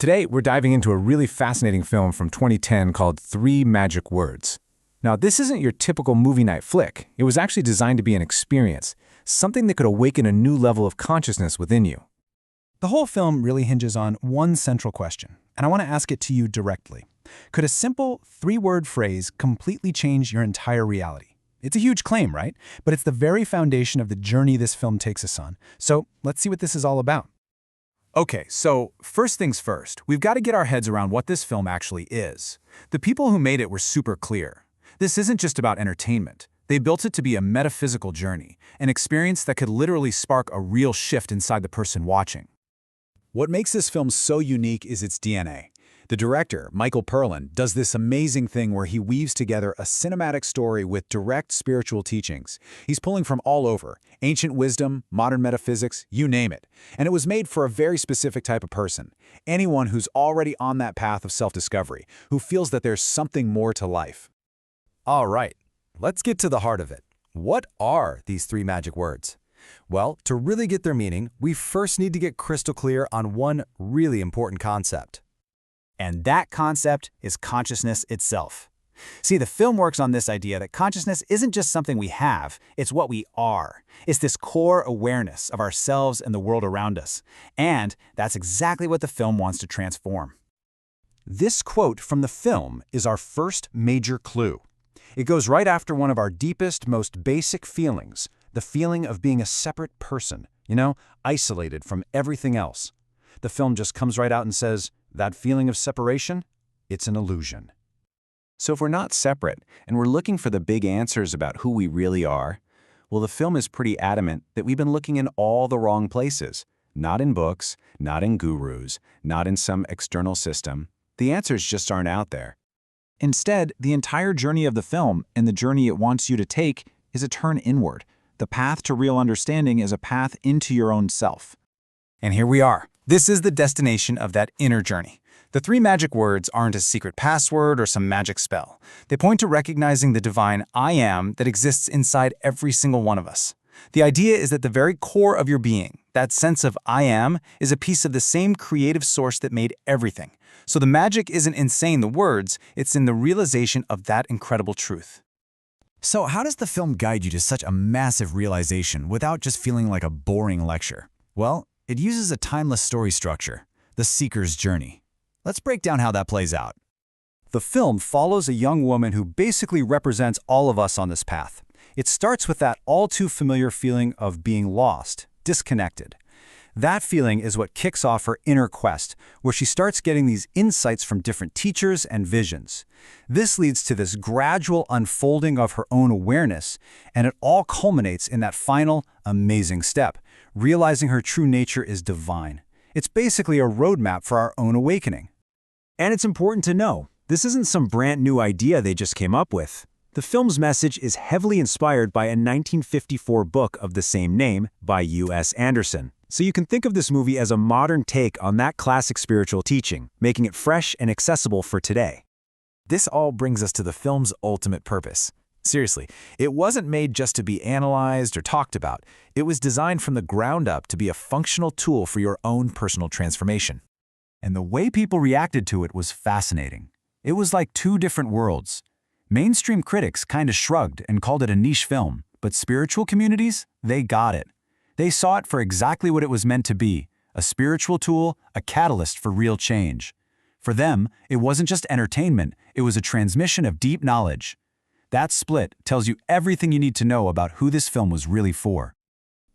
Today, we're diving into a really fascinating film from 2010 called Three Magic Words. Now, this isn't your typical movie night flick. It was actually designed to be an experience, something that could awaken a new level of consciousness within you. The whole film really hinges on one central question, and I want to ask it to you directly. Could a simple three-word phrase completely change your entire reality? It's a huge claim, right? But it's the very foundation of the journey this film takes us on. So let's see what this is all about. Okay, so first things first, we've got to get our heads around what this film actually is. The people who made it were super clear. This isn't just about entertainment. They built it to be a metaphysical journey, an experience that could literally spark a real shift inside the person watching. What makes this film so unique is its DNA. The director, Michael Perlin, does this amazing thing where he weaves together a cinematic story with direct spiritual teachings. He's pulling from all over, ancient wisdom, modern metaphysics, you name it. And it was made for a very specific type of person, anyone who's already on that path of self-discovery, who feels that there's something more to life. All right, let's get to the heart of it. What are these three magic words? Well, to really get their meaning, we first need to get crystal clear on one really important concept. And that concept is consciousness itself. See, the film works on this idea that consciousness isn't just something we have, it's what we are. It's this core awareness of ourselves and the world around us. And that's exactly what the film wants to transform. This quote from the film is our first major clue. It goes right after one of our deepest, most basic feelings, the feeling of being a separate person, isolated from everything else. The film just comes right out and says, that feeling of separation, it's an illusion. So if we're not separate and we're looking for the big answers about who we really are, well, the film is pretty adamant that we've been looking in all the wrong places. Not in books, not in gurus, not in some external system. The answers just aren't out there. Instead, the entire journey of the film and the journey it wants you to take is a turn inward. The path to real understanding is a path into your own self. And here we are. This is the destination of that inner journey. The three magic words aren't a secret password or some magic spell. They point to recognizing the divine I am that exists inside every single one of us. The idea is that the very core of your being, that sense of I am, is a piece of the same creative source that made everything. So the magic isn't in saying the words, it's in the realization of that incredible truth. So how does the film guide you to such a massive realization without just feeling like a boring lecture? Well, it uses a timeless story structure, the seeker's journey. Let's break down how that plays out. The film follows a young woman who basically represents all of us on this path. It starts with that all-too-familiar feeling of being lost, disconnected. That feeling is what kicks off her inner quest, where she starts getting these insights from different teachers and visions. This leads to this gradual unfolding of her own awareness, and it all culminates in that final, amazing step, realizing her true nature is divine. It's basically a roadmap for our own awakening. And it's important to know, this isn't some brand new idea they just came up with. The film's message is heavily inspired by a 1954 book of the same name by U.S. Anderson. So you can think of this movie as a modern take on that classic spiritual teaching, making it fresh and accessible for today. This all brings us to the film's ultimate purpose. Seriously, it wasn't made just to be analyzed or talked about. It was designed from the ground up to be a functional tool for your own personal transformation. And the way people reacted to it was fascinating. It was like two different worlds. Mainstream critics kind of shrugged and called it a niche film, but spiritual communities, they got it. They saw it for exactly what it was meant to be, a spiritual tool, a catalyst for real change. For them, it wasn't just entertainment, it was a transmission of deep knowledge. That split tells you everything you need to know about who this film was really for.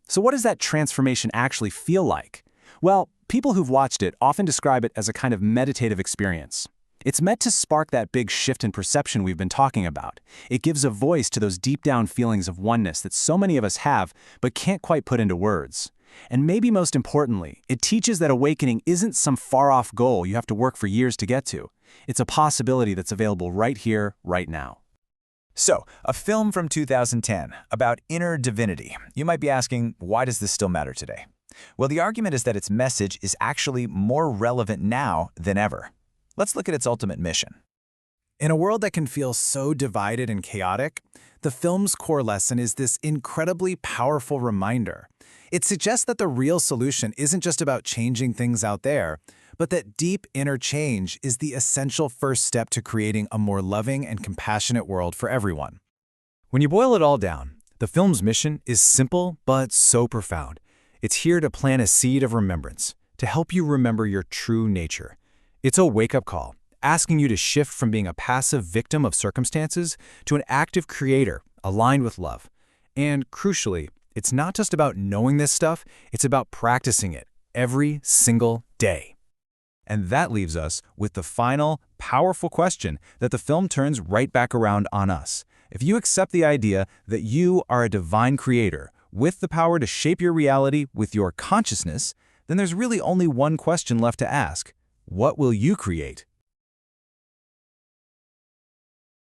So what does that transformation actually feel like? Well, people who've watched it often describe it as a kind of meditative experience. It's meant to spark that big shift in perception we've been talking about. It gives a voice to those deep-down feelings of oneness that so many of us have but can't quite put into words. And maybe most importantly, it teaches that awakening isn't some far-off goal you have to work for years to get to. It's a possibility that's available right here, right now. So, a film from 2010 about inner divinity. You might be asking, why does this still matter today? Well, the argument is that its message is actually more relevant now than ever. Let's look at its ultimate mission. In a world that can feel so divided and chaotic, the film's core lesson is this incredibly powerful reminder. It suggests that the real solution isn't just about changing things out there, but that deep inner change is the essential first step to creating a more loving and compassionate world for everyone. When you boil it all down, the film's mission is simple but so profound. It's here to plant a seed of remembrance, to help you remember your true nature. It's a wake-up call, asking you to shift from being a passive victim of circumstances to an active creator aligned with love. And crucially, it's not just about knowing this stuff, it's about practicing it every single day. And that leaves us with the final, powerful question that the film turns right back around on us. If you accept the idea that you are a divine creator with the power to shape your reality with your consciousness, then there's really only one question left to ask. What will you create?